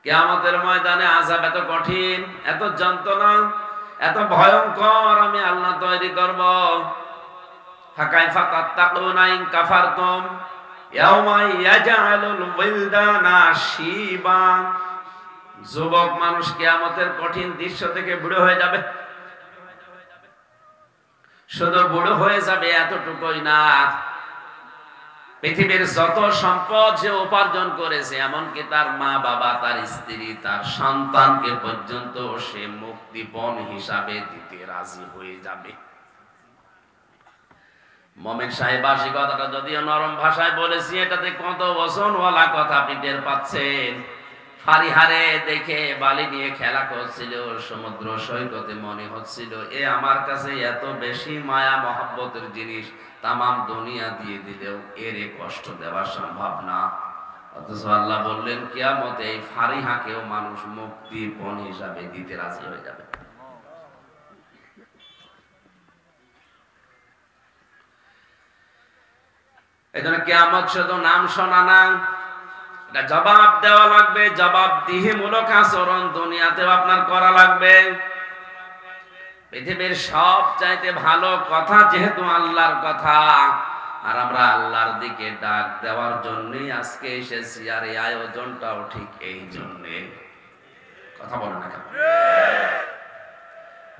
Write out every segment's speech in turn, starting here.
কিয়ামতের ময়দানে আযাব এত কঠিন, এত যন্ত্রণা, এত ভয়ঙ্কর আমি আল্লাহ তৈরি করব। ফাকাইফা তাত্তাকুনা ইন কাফারতুম ইয়াওমা ইয়াজআলুল ওয়িলদানা শিবা। যুবক মানুষ কিয়ামতের কঠিন দৃশ্য থেকে বুড়ো হয়ে যাবে। শুধু বুড়ো হয়ে যাবে এতটুকুই না, পৃথিবীর যত সম্পদ সে উপার্জন করেছে, এমনকি তার মা বাবা, তার স্ত্রী, তার সন্তানকে পর্যন্ত সে মুক্তিপণ হিসাবে দিতে রাজি হয়ে যাবে। মোমেন সাহেব আশি কথাটা যদিও নরম ভাষায় বলেছি, এটাতে কত ওজনওয়ালা কথা আপনি টের পাচ্ছেন। ফারিহারে দেখে বালি নিয়ে খেলা করছিল, সমুদ্র সৈকতে মনে হচ্ছিল এ আমার কাছে এত বেশি মায়া মহব্বতের জিনিস তামাম দুনিয়া দিয়ে দিলেও এর কষ্ট দেওয়া সম্ভব না। অথচ আল্লাহ বললেন কিয়ামতে এই ফারিহাকেও মানুষ মুক্তিপণ হিসাবে দিতে রাজি হয়ে যাবে। এই জন্য কিয়ামত শুধু নাম শোনা না, এটা জবাব দেওয়া লাগবে। জবাবদিহিমূলক আচরণ দুনিয়াতেও আপনার করা লাগবে। পৃথিবীর সব চাইতে ভালো কথা যেহেতু আল্লাহর কথা, আর আমরা আল্লাহর দিকে ডাক দেওয়ার জন্যই আজকে এসেছি, আর এই আয়োজনটাও ঠিক এই জন্যে। কথা বলেন না কেন?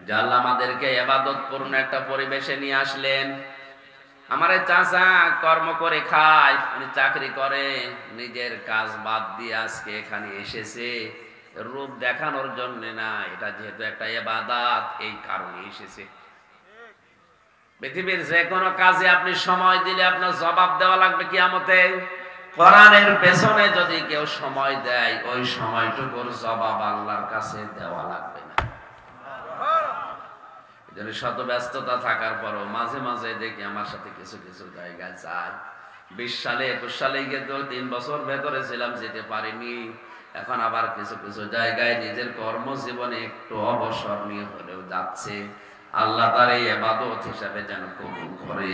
যে আল্লাহ আমাদেরকে ইবাদতপূর্ণ একটা পরিবেশে নিয়ে আসলেন। আমার চাচা কর্ম করে খায়, উনি চাকরি করে, নিজের কাজ বাদ দিয়ে আজকে এখানে এসেছে রূপ দেখানোর জন্য না, এটা যেহেতু একটা ইবাদত এই কারণে এসেছে। পৃথিবীর যে কোনো কাজে আপনি সময় দিলে আপনার জবাব দেওয়া লাগবে কিয়ামতে। কোরআনের পেছনে যদি কেউ সময় দেয়, ওই সময়টুকুর জবাব আল্লাহর কাছে দেওয়া লাগবে না। শত ব্যস্ততা থাকার পরও মাঝে মাঝে দেখি আমার সাথে কিছু কিছু জায়গায় যায়। 20 সালে 21 সালে গিয়ে তো 3 বছর ভেতরে ছিলাম, যেতে পারিনি। এখন আবার কিছু কিছু জায়গায় নিজের কর্মজীবনে একটু অবসর নিয়ে হলেও যাচ্ছে। আল্লাহ তার এই ইবাদত হিসাবে যেন কবুল করে।